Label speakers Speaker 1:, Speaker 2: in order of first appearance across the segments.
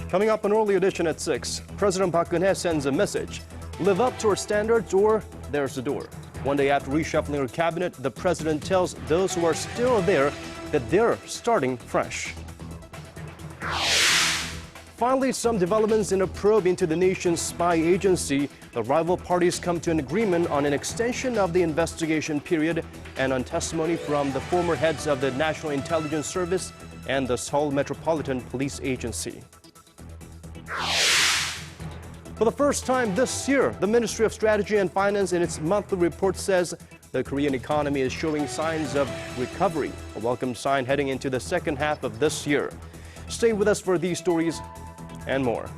Speaker 1: Coming up, an early edition at 6, President Park Geun-hye sends a message. Live up to our standards or there's the door. One day after reshuffling her cabinet, the president tells those who are still there that they're starting fresh. Finally, some developments in a probe into the nation's spy agency. The rival parties come to an agreement on an extension of the investigation period and on testimony from the former heads of the National Intelligence Service and the Seoul Metropolitan Police Agency. For the first time this year, the Ministry of Strategy and Finance in its monthly report says the Korean economy is showing signs of recovery, a welcome sign heading into the second half of this year. Stay with us for these stories and more.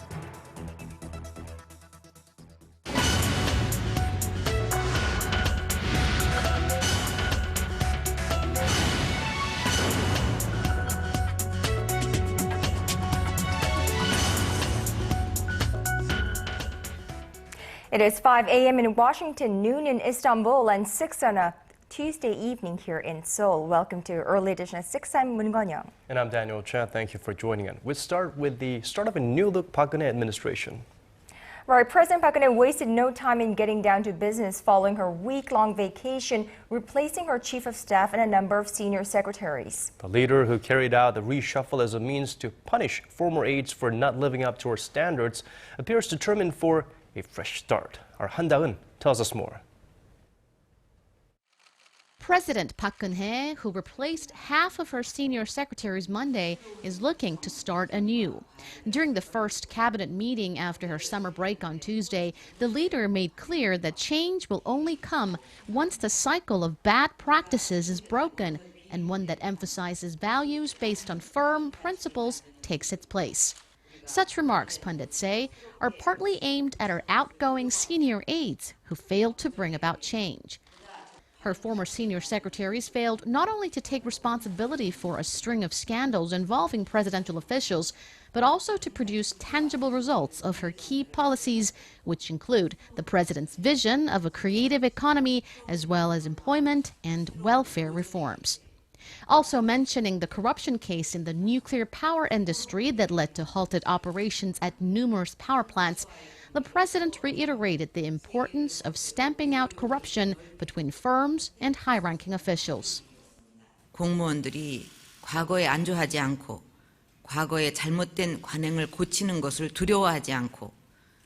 Speaker 2: It is 5 a.m. in Washington, noon in Istanbul, and 6 on a Tuesday evening here in Seoul. Welcome to Early Edition at 6. I'm Moon Gon-young.
Speaker 1: And I'm Daniel Chen. Thank you for joining us. We'll start with the start of a new-look Park Geun-hye administration.
Speaker 2: Right, President Park Geun-hye wasted no time in getting down to business following her week-long vacation, replacing her chief of staff and a number of senior secretaries.
Speaker 1: The leader who carried out the reshuffle as a means to punish former aides for not living up to her standards appears determined for a fresh start. Our Han Da-eun tells us more.
Speaker 3: President Park Geun-hye, who replaced half of her senior secretaries Monday, is looking to start anew. During the first cabinet meeting after her summer break on Tuesday, the leader made clear that change will only come once the cycle of bad practices is broken and one that emphasizes values based on firm principles takes its place. Such remarks, pundits say, are partly aimed at her outgoing senior aides who failed to bring about change. Her former senior secretaries failed not only to take responsibility for a string of scandals involving presidential officials, but also to produce tangible results of her key policies, which include the president's vision of a creative economy as well as employment and welfare reforms. Also mentioning the corruption case in the nuclear power industry that led to halted operations at numerous power plants, the president reiterated the importance of stamping out corruption between firms and high-ranking officials.
Speaker 4: 공무원들이 과거에 안주하지 않고 과거의 잘못된 관행을 고치는 것을 두려워하지 않고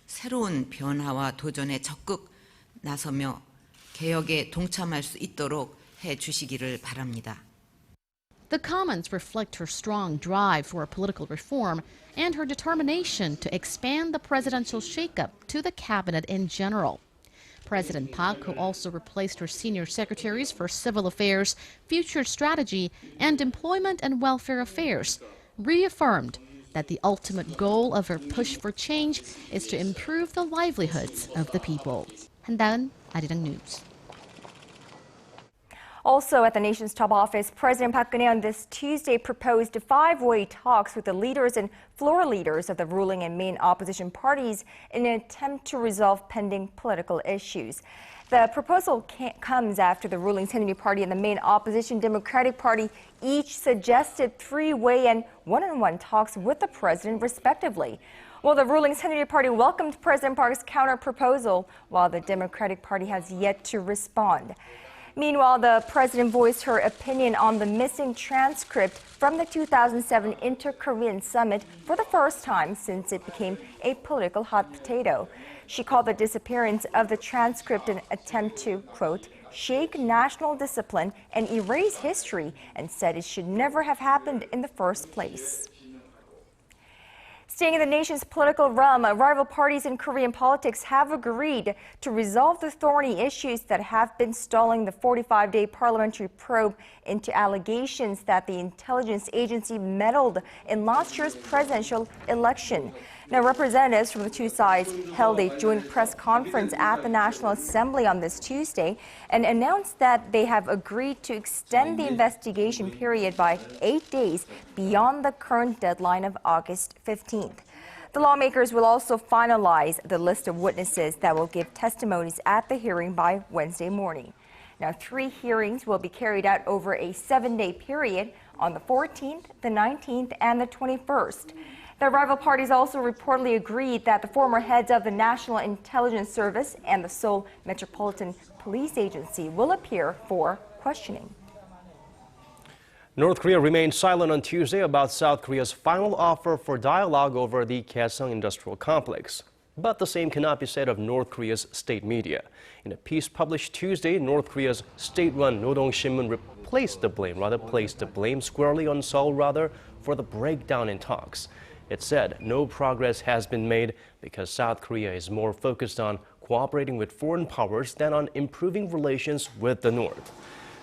Speaker 4: 새로운 변화와 도전에 적극 나서며 개혁에 동참할 수 있도록 해 주시기를 바랍니다.
Speaker 3: The comments reflect her strong drive for political reform and her determination to expand the presidential shakeup to the cabinet in general. President Park, who also replaced her senior secretaries for civil affairs, future strategy, and employment and welfare affairs, reaffirmed that the ultimate goal of her push for change is to improve the livelihoods of the people. Han Da-eun, Arirang News.
Speaker 2: Also at the nation's top office, President Park Geun-hye on this Tuesday proposed five-way talks with the leaders and floor leaders of the ruling and main opposition parties in an attempt to resolve pending political issues. The proposal comes after the ruling Saenuri Party and the main opposition Democratic Party each suggested three-way and one-on-one talks with the president, respectively. Well, the ruling Saenuri Party welcomed President Park's counter-proposal, while the Democratic Party has yet to respond. Meanwhile, the president voiced her opinion on the missing transcript from the 2007 Inter-Korean Summit for the first time since it became a political hot potato. She called the disappearance of the transcript an attempt to, quote, shake national discipline and erase history, and said it should never have happened in the first place. Staying in the nation's political realm, rival parties in Korean politics have agreed to resolve the thorny issues that have been stalling the 45-day parliamentary probe into allegations that the intelligence agency meddled in last year's presidential election. Now, representatives from the two sides held a joint press conference at the National Assembly on this Tuesday and announced that they have agreed to extend the investigation period by 8 days beyond the current deadline of August 15th. The lawmakers will also finalize the list of witnesses that will give testimonies at the hearing by Wednesday morning. Now, 3 hearings will be carried out over a 7-day period on the 14th, the 19th, and the 21st. The rival parties also reportedly agreed that the former heads of the National Intelligence Service and the Seoul Metropolitan Police Agency will appear for questioning.
Speaker 1: North Korea remained silent on Tuesday about South Korea's final offer for dialogue over the Kaesong industrial complex. But the same cannot be said of North Korea's state media. In a piece published Tuesday, North Korea's state-run Rodong Sinmun placed the blame squarely on Seoul for the breakdown in talks. It said no progress has been made because South Korea is more focused on cooperating with foreign powers than on improving relations with the North.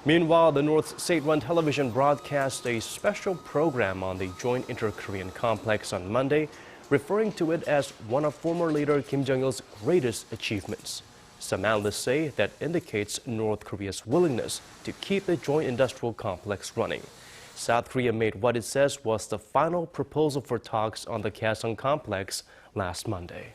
Speaker 1: Meanwhile, the North's state-run television broadcast a special program on the joint inter-Korean complex on Monday, referring to it as one of former leader Kim Jong-il's greatest achievements. Some analysts say that indicates North Korea's willingness to keep the joint industrial complex running. South Korea made what it says was the final proposal for talks on the Kaesong complex last Monday.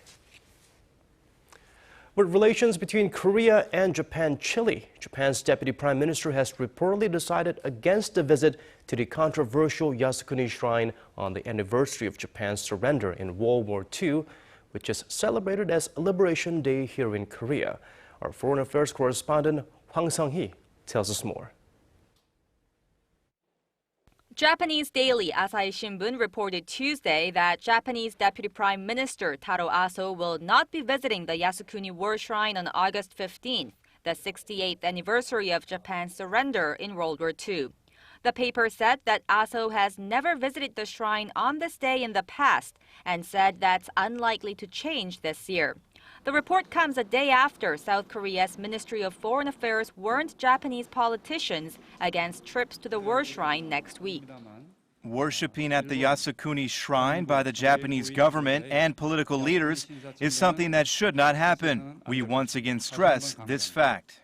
Speaker 1: With relations between Korea and Japan chilly, Japan's Deputy Prime Minister has reportedly decided against a visit to the controversial Yasukuni Shrine on the anniversary of Japan's surrender in World War II, which is celebrated as Liberation Day here in Korea. Our foreign affairs correspondent Hwang Sang-hee tells us more.
Speaker 5: Japanese daily Asahi Shimbun reported Tuesday that Japanese Deputy Prime Minister Taro Aso will not be visiting the Yasukuni War Shrine on August 15th, the 68th anniversary of Japan's surrender in World War II. The paper said that Aso has never visited the shrine on this day in the past and said that's unlikely to change this year. The report comes a day after South Korea's Ministry of Foreign Affairs warned Japanese politicians against trips to the war shrine next week.
Speaker 6: Worshipping at the Yasukuni Shrine by the Japanese government and political leaders is something that should not happen. We once again stress this fact.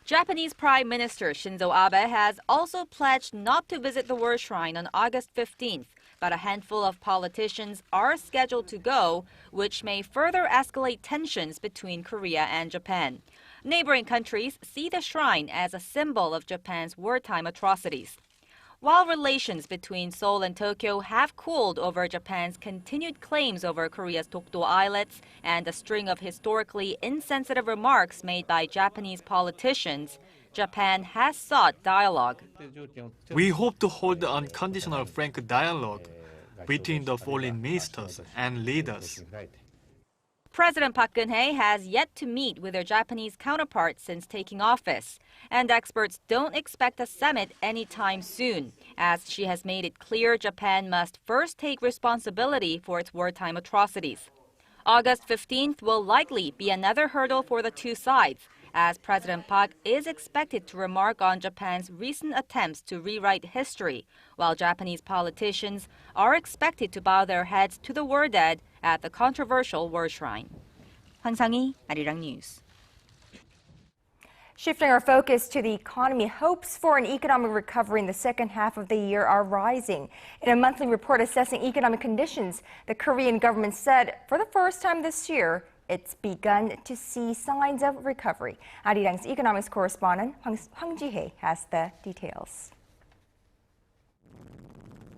Speaker 5: Japanese Prime Minister Shinzo Abe has also pledged not to visit the war shrine on August 15th, but a handful of politicians are scheduled to go, which may further escalate tensions between Korea and Japan. Neighboring countries see the shrine as a symbol of Japan's wartime atrocities. While relations between Seoul and Tokyo have cooled over Japan's continued claims over Korea's Dokdo Islets and a string of historically insensitive remarks made by Japanese politicians, Japan has sought dialogue.
Speaker 7: We hope to hold unconditional frank dialogue between the foreign ministers and leaders.
Speaker 5: President Park Geun-hye has yet to meet with her Japanese counterpart since taking office, and experts don't expect a summit anytime soon, as she has made it clear Japan must first take responsibility for its wartime atrocities. August 15th will likely be another hurdle for the two sides, as President Park is expected to remark on Japan's recent attempts to rewrite history, while Japanese politicians are expected to bow their heads to the war dead at the controversial war shrine. Hwang Sang-hee, Arirang News.
Speaker 2: Shifting our focus to the economy, hopes for an economic recovery in the second half of the year are rising. In a monthly report assessing economic conditions, the Korean government said for the first time this year, it's begun to see signs of recovery. Arirang's economics correspondent Hwang Ji-hye has the details.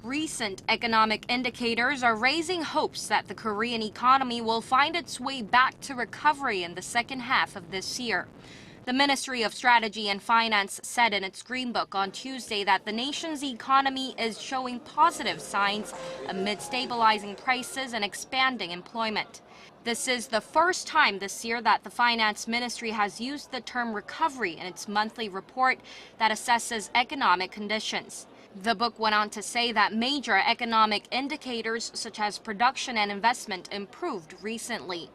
Speaker 8: Recent economic indicators are raising hopes that the Korean economy will find its way back to recovery in the second half of this year. The Ministry of Strategy and Finance said in its Green Book on Tuesday that the nation's economy is showing positive signs amid stabilizing prices and expanding employment. This is the first time this year that the Finance Ministry has used the term recovery in its monthly report that assesses economic conditions. The book went on to say that major economic indicators such as production and investment improved recently.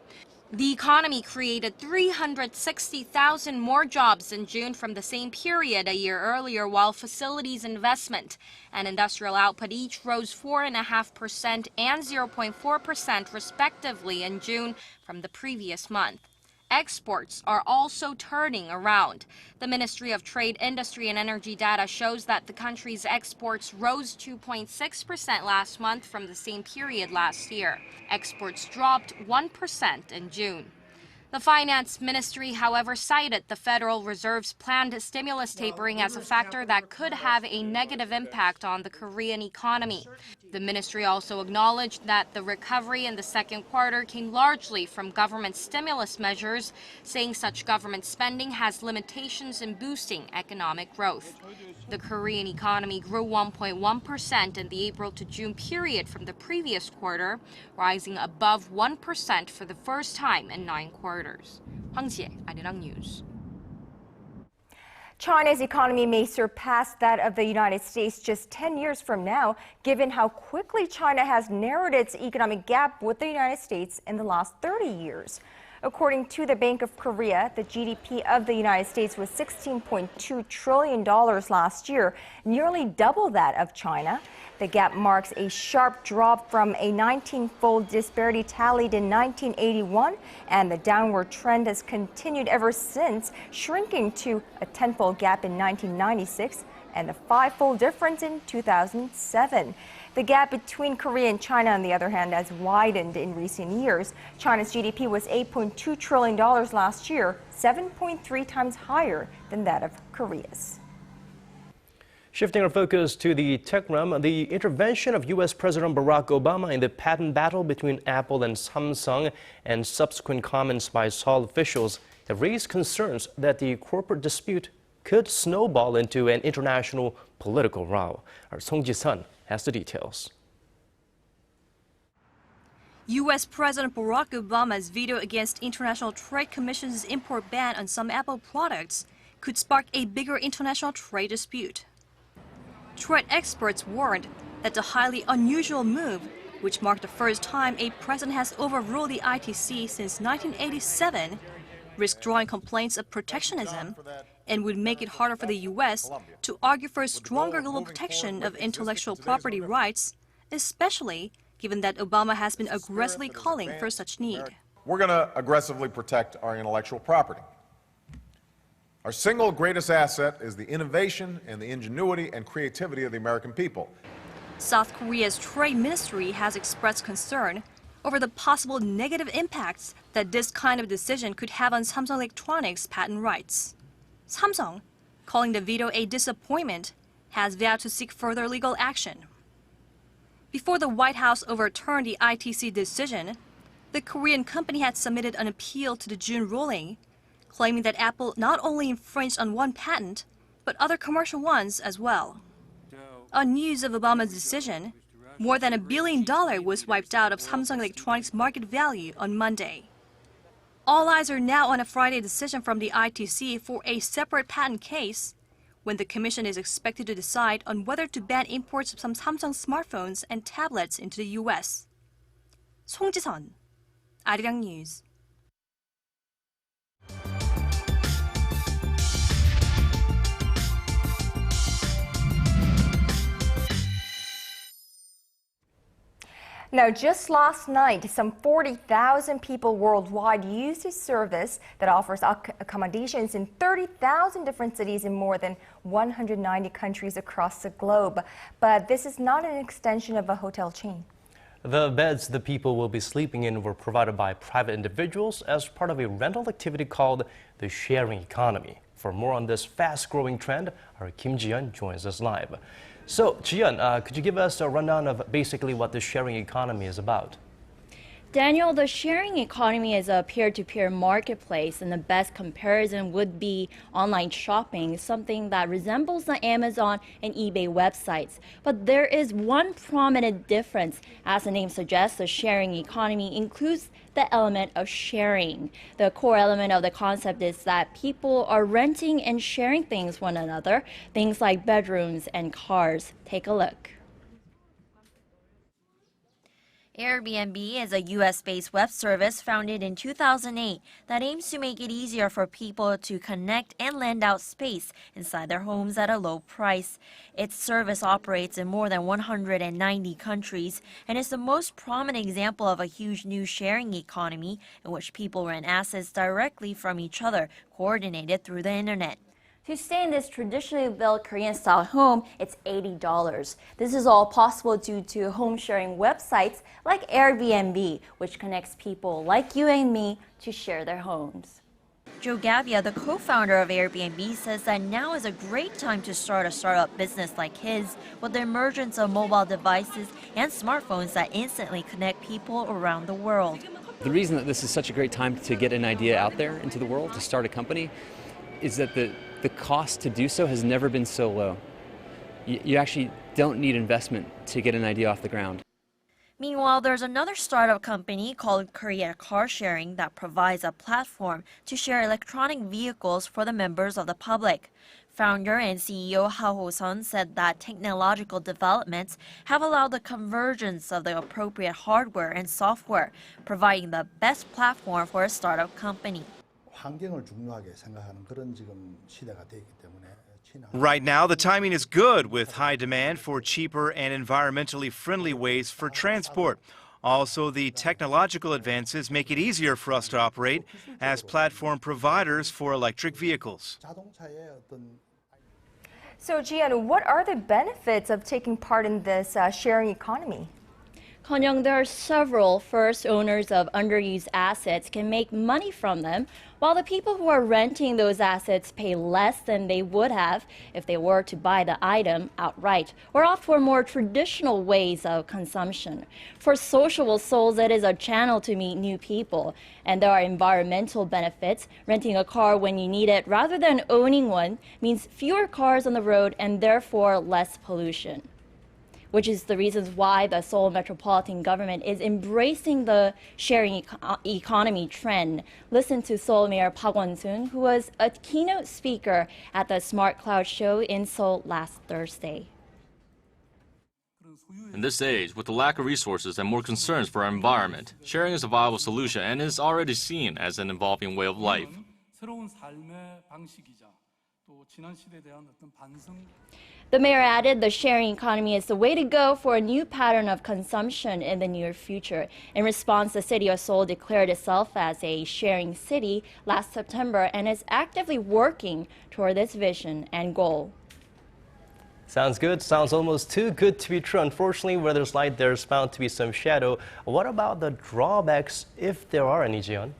Speaker 8: The economy created 360,000 more jobs in June from the same period a year earlier, while facilities investment and industrial output each rose 4.5% and 0.4% respectively in June from the previous month. Exports are also turning around. The Ministry of Trade, Industry and Energy data shows that the country's exports rose 2.6% last month from the same period last year. Exports dropped 1% in June. The Finance Ministry, however, cited the Federal Reserve's planned stimulus tapering as a factor that could have a negative impact on the Korean economy. The ministry also acknowledged that the recovery in the second quarter came largely from government stimulus measures, saying such government spending has limitations in boosting economic growth. The Korean economy grew 1.1% in the April to June period from the previous quarter, rising above 1% for the first time in 9 quarters. Hwang Jie, Arirang News.
Speaker 2: China's economy may surpass that of the United States just 10 years from now, given how quickly China has narrowed its economic gap with the United States in the last 30 years. According to the Bank of Korea, the GDP of the United States was $16.2 trillion last year, nearly double that of China. The gap marks a sharp drop from a 19-fold disparity tallied in 1981, and the downward trend has continued ever since, shrinking to a 10-fold gap in 1996 and a 5-fold difference in 2007. The gap between Korea and China, on the other hand, has widened in recent years. China's GDP was $8.2 trillion last year, 7.3 times higher than that of Korea's.
Speaker 1: Shifting our focus to the tech realm, the intervention of U.S. President Barack Obama in the patent battle between Apple and Samsung and subsequent comments by Seoul officials have raised concerns that the corporate dispute could snowball into an international political row. Our Song Ji-sun has the details.
Speaker 9: U.S. President Barack Obama's veto against International Trade Commission's import ban on some Apple products could spark a bigger international trade dispute. Trade experts warned that the highly unusual move, which marked the first time a president has overruled the ITC since 1987, risked drawing complaints of protectionism and would make it harder for the U.S. to argue for stronger global protection of intellectual property rights, especially given that Obama has been aggressively calling for such need.
Speaker 10: We're going to aggressively protect our intellectual property. Our single greatest asset is the innovation and the ingenuity and creativity of the American people.
Speaker 9: South Korea's Trade Ministry has expressed concern over the possible negative impacts that this kind of decision could have on Samsung Electronics' patent rights. Samsung, calling the veto a disappointment, has vowed to seek further legal action. Before the White House overturned the ITC decision, the Korean company had submitted an appeal to the June ruling, claiming that Apple not only infringed on one patent, but other commercial ones as well. On news of Obama's decision, more than $1 billion was wiped out of Samsung Electronics' market value on Monday. All eyes are now on a Friday decision from the ITC for a separate patent case, when the Commission is expected to decide on whether to ban imports of some Samsung smartphones and tablets into the U.S. Song Ji-sun, Arirang News.
Speaker 2: Now, just last night, some 40,000 people worldwide used a service that offers accommodations in 30,000 different cities in more than 190 countries across the globe. But this is not an extension of a hotel chain.
Speaker 1: The beds the people will be sleeping in were provided by private individuals as part of a rental activity called the sharing economy. For more on this fast-growing trend, our Kim Ji-yeon joins us live. So, Ji-yeon, could you give us a rundown of basically what the sharing economy is about?
Speaker 11: Daniel, the sharing economy is a peer-to-peer marketplace, and the best comparison would be online shopping, something that resembles the Amazon and eBay websites. But there is one prominent difference. As the name suggests, the sharing economy includes the element of sharing. The core element of the concept is that people are renting and sharing things one another, things like bedrooms and cars. Take a look.
Speaker 12: Airbnb is a U.S.-based web service founded in 2008 that aims to make it easier for people to connect and lend out space inside their homes at a low price. Its service operates in more than 190 countries and is the most prominent example of a huge new sharing economy in which people rent assets directly from each other, coordinated through the internet.
Speaker 11: To stay in this traditionally built Korean-style home, it's $80. This is all possible due to home-sharing websites like Airbnb, which connects people like you and me to share their homes.
Speaker 12: Joe Gabbia, the co-founder of Airbnb, says that now is a great time to start a startup business like his, with the emergence of mobile devices and smartphones that instantly connect people around the world.
Speaker 13: The reason that this is such a great time to get an idea out there into the world, to start a company, is that the cost to do so has never been so low. You actually don't need investment to get an idea off the ground.
Speaker 12: Meanwhile, there's another startup company called Korea Car Sharing that provides a platform to share electronic vehicles for the members of the public. Founder and CEO Ha Ho-sun said that technological developments have allowed the convergence of the appropriate hardware and software, providing the best platform for a startup company.
Speaker 14: 환경을 중요하게 생각하는 그런 지금 시대가 되기 때문에
Speaker 6: Right now, the timing is good with high demand for cheaper and environmentally friendly ways for transport. Also, the technological advances make it easier for us to operate as platform providers for electric vehicles.
Speaker 2: So, Jian, what are the benefits of taking part in this sharing economy?
Speaker 11: Kanyang, there are several. First, owners of underused assets can make money from them, while the people who are renting those assets pay less than they would have if they were to buy the item outright or opt for more traditional ways of consumption. For sociable souls, it is a channel to meet new people, and there are environmental benefits. Renting a car when you need it rather than owning one means fewer cars on the road and therefore less pollution, which is the reasons why the Seoul Metropolitan Government is embracing the sharing economy trend. Listen to Seoul Mayor Park Geun-hye, who was a keynote speaker at the Smart Cloud show in Seoul last Thursday.
Speaker 15: In this age, with the lack of resources and more concerns for our environment, sharing is a viable solution and is already seen as an evolving way of life.
Speaker 11: The mayor added the sharing economy is the way to go for a new pattern of consumption in the near future. In response, the city of Seoul declared itself as a sharing city last September and is actively working toward this vision and goal.
Speaker 1: Sounds good. Sounds almost too good to be true. Unfortunately, where there's light, there's bound to be some shadow. What about the drawbacks, if there are any, Jian?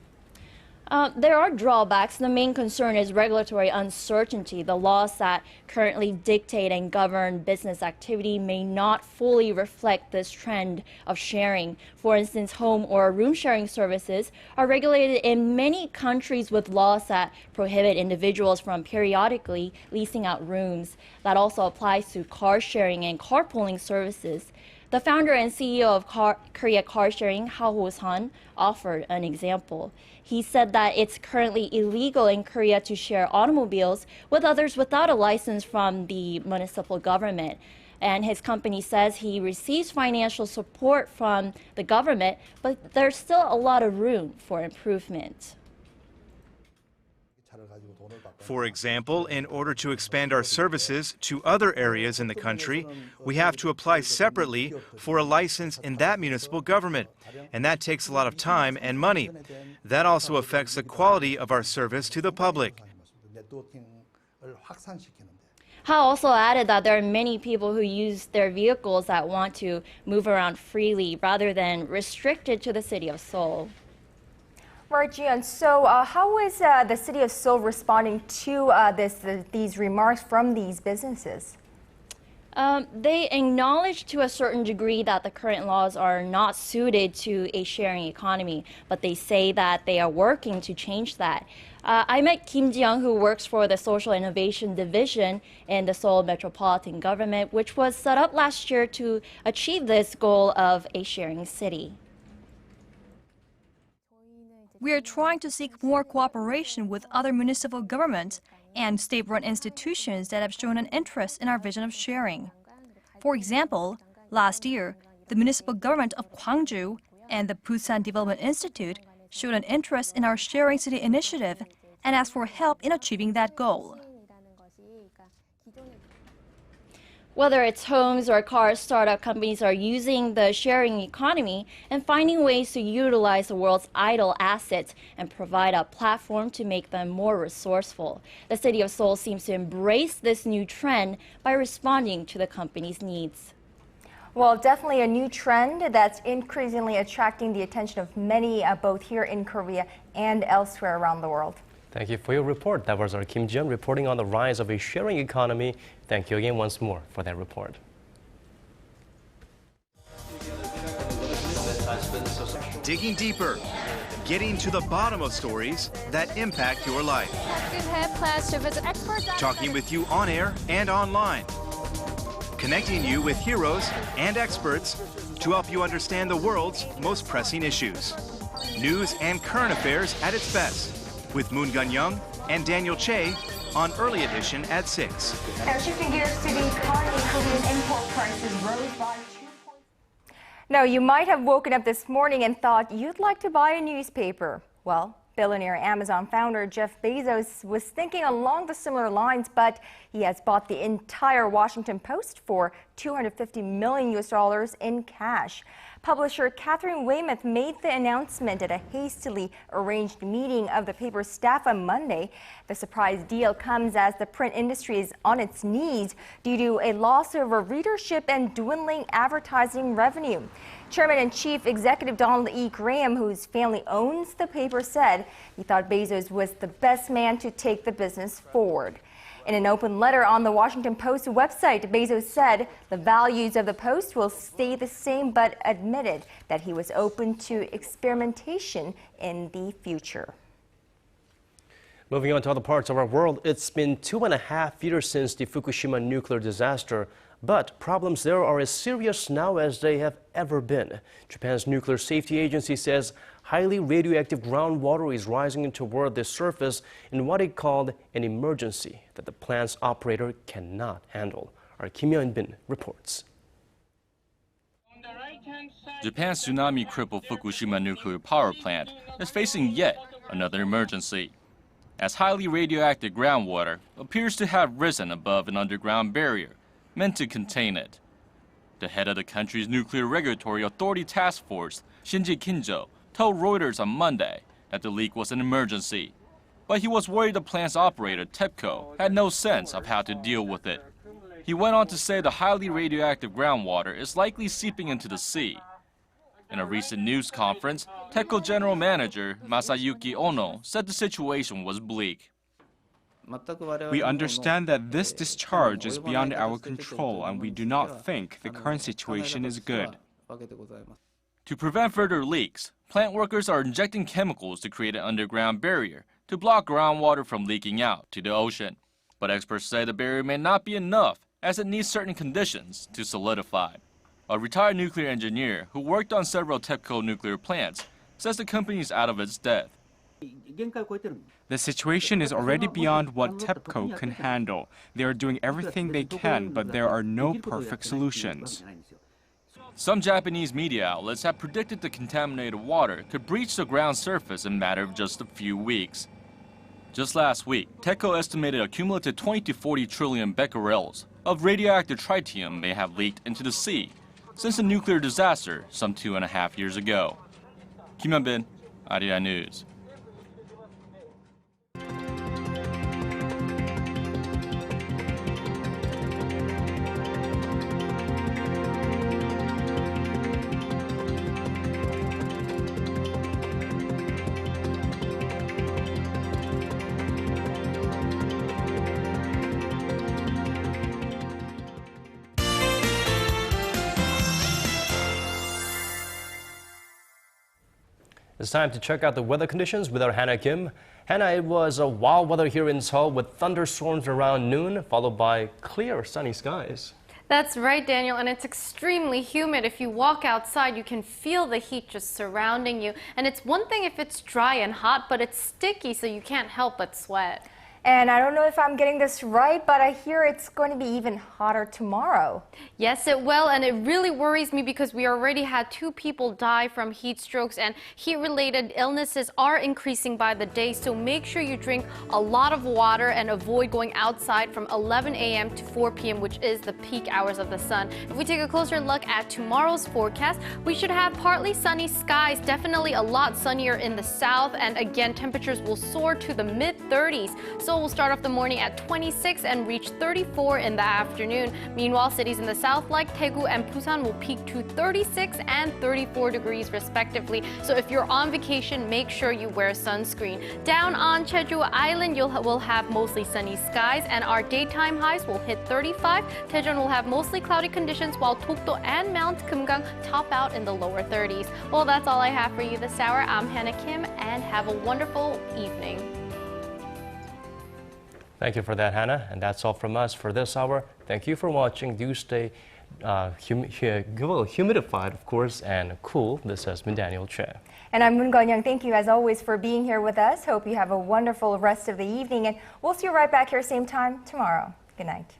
Speaker 11: There are drawbacks. The main concern is regulatory uncertainty. The laws that currently dictate and govern business activity may not fully reflect this trend of sharing. For instance, home or room sharing services are regulated in many countries with laws that prohibit individuals from periodically leasing out rooms. That also applies to car sharing and carpooling services. The founder and CEO of Korea Car Sharing, Ha Ho-sun, offered an example. He said that it's currently illegal in Korea to share automobiles with others without a license from the municipal government. And his company says he receives financial support from the government, but there's still a lot of room for improvement.
Speaker 6: For example, in order to expand our services to other areas in the country, we have to apply separately for a license in that municipal government, and that takes a lot of time and money. That also affects the quality of our service to the public.
Speaker 11: Ha also added that there are many people who use their vehicles that want to move around freely rather than restricted to the city of Seoul.
Speaker 2: Right, Jian. So how is the city of Seoul responding to these remarks from these businesses?
Speaker 11: They acknowledge to a certain degree that the current laws are not suited to a sharing economy, but they say that they are working to change that. I met Kim Ji-young, who works for the Social Innovation Division in the Seoul Metropolitan Government, which was set up last year to achieve this goal of a sharing city.
Speaker 9: We are trying to seek more cooperation with other municipal governments and state-run institutions that have shown an interest in our vision of sharing. For example, last year, the municipal government of Gwangju and the Busan Development Institute showed an interest in our Sharing City initiative and asked for help in achieving that goal.
Speaker 11: Whether it's homes or cars, startup companies are using the sharing economy and finding ways to utilize the world's idle assets and provide a platform to make them more resourceful. The city of Seoul seems to embrace this new trend by responding to the company's needs.
Speaker 2: Well, definitely a new trend that's increasingly attracting the attention of many, both here in Korea and elsewhere around the world.
Speaker 1: Thank you for your report. That was our Kim Jun reporting on the rise of a sharing economy. Thank you again once more for that report.
Speaker 6: Digging deeper, getting to the bottom of stories that impact your life. Talking with you on air and online. Connecting you with heroes and experts to help you understand the world's most pressing issues. News and current affairs at its best. With Moon Gun-young and Daniel Che on Early Edition at 6.
Speaker 2: Now shifting gears to the economy, Korean import prices rose by 2 points. Now you might have woken up this morning and thought you'd like to buy a newspaper. Well, billionaire Amazon founder Jeff Bezos was thinking along the similar lines, but he has bought the entire Washington Post for $250 million in cash. Publisher Catherine Weymouth made the announcement at a hastily arranged meeting of the paper's staff on Monday. The surprise deal comes as the print industry is on its knees due to a loss over readership and dwindling advertising revenue. Chairman and Chief Executive Donald E. Graham, whose family owns the paper, said he thought Bezos was the best man to take the business forward. In an open letter on the Washington Post website, Bezos said the values of the Post will stay the same, but admitted that he was open to experimentation in the future.
Speaker 1: Moving on to other parts of our world, it's been 2.5 years since the Fukushima nuclear disaster, but problems there are as serious now as they have ever been. Japan's nuclear safety agency says highly radioactive groundwater is rising toward the surface in what it called an emergency that the plant's operator cannot handle. Our Kim Yeon-bin reports.
Speaker 15: Japan's tsunami-crippled Fukushima nuclear power plant is facing yet another emergency, as highly radioactive groundwater appears to have risen above an underground barrier meant to contain it. The head of the country's Nuclear Regulatory Authority Task Force, Shinji Kinjo, told Reuters on Monday that the leak was an emergency, but he was worried the plant's operator, TEPCO, had no sense of how to deal with it. He went on to say the highly radioactive groundwater is likely seeping into the sea. In a recent news conference, TEPCO General Manager Masayuki Ono said the situation was bleak.
Speaker 16: We understand that this discharge is beyond our control, and we do not think the current situation is good.
Speaker 15: To prevent further leaks, plant workers are injecting chemicals to create an underground barrier to block groundwater from leaking out to the ocean. But experts say the barrier may not be enough, as it needs certain conditions to solidify. A retired nuclear engineer who worked on several TEPCO nuclear plants says the company is out of its depth.
Speaker 16: The situation is already beyond what TEPCO can handle. They are doing everything they can, but there are no perfect solutions.
Speaker 15: Some Japanese media outlets have predicted the contaminated water could breach the ground surface in a matter of just a few weeks. Just last week, TEPCO estimated a cumulative 20 to 40 trillion becquerels of radioactive tritium may have leaked into the sea since the nuclear disaster some 2.5 years ago. Kim Yeon-bin, Arirang News.
Speaker 1: It's time to check out the weather conditions with our Hannah Kim. Hannah, it was a wild weather here in Seoul with thunderstorms around noon, followed by clear, sunny skies.
Speaker 17: That's right, Daniel, and it's extremely humid. If you walk outside, you can feel the heat just surrounding you. And it's one thing if it's dry and hot, but it's sticky, so you can't help but sweat.
Speaker 2: And I don't know if I'm getting this right, but I hear it's going to be even hotter tomorrow.
Speaker 17: Yes, it will, and it really worries me because we already had 2 people die from heat strokes, and heat-related illnesses are increasing by the day, so make sure you drink a lot of water and avoid going outside from 11 a.m. to 4 p.m., which is the peak hours of the sun. If we take a closer look at tomorrow's forecast, we should have partly sunny skies, definitely a lot sunnier in the south, and again, temperatures will soar to the mid-30s. So Seoul will start off the morning at 26 and reach 34 in the afternoon. Meanwhile, cities in the south like Daegu and Busan will peak to 36 and 34 degrees respectively. So if you're on vacation, make sure you wear sunscreen. Down on Jeju Island, we'll have mostly sunny skies and our daytime highs will hit 35. Daejeon will have mostly cloudy conditions while Dokdo and Mount Kumgang top out in the lower 30s. Well, that's all I have for you this hour. I'm Hannah Kim and have a wonderful evening.
Speaker 1: Thank you for that, Hannah. And that's all from us for this hour. Thank you for watching. Do stay humidified, of course, and cool. This has been Daniel Che.
Speaker 2: And I'm Moon Gun-young. Thank you, as always, for being here with us. Hope you have a wonderful rest of the evening. And we'll see you right back here same time tomorrow. Good night.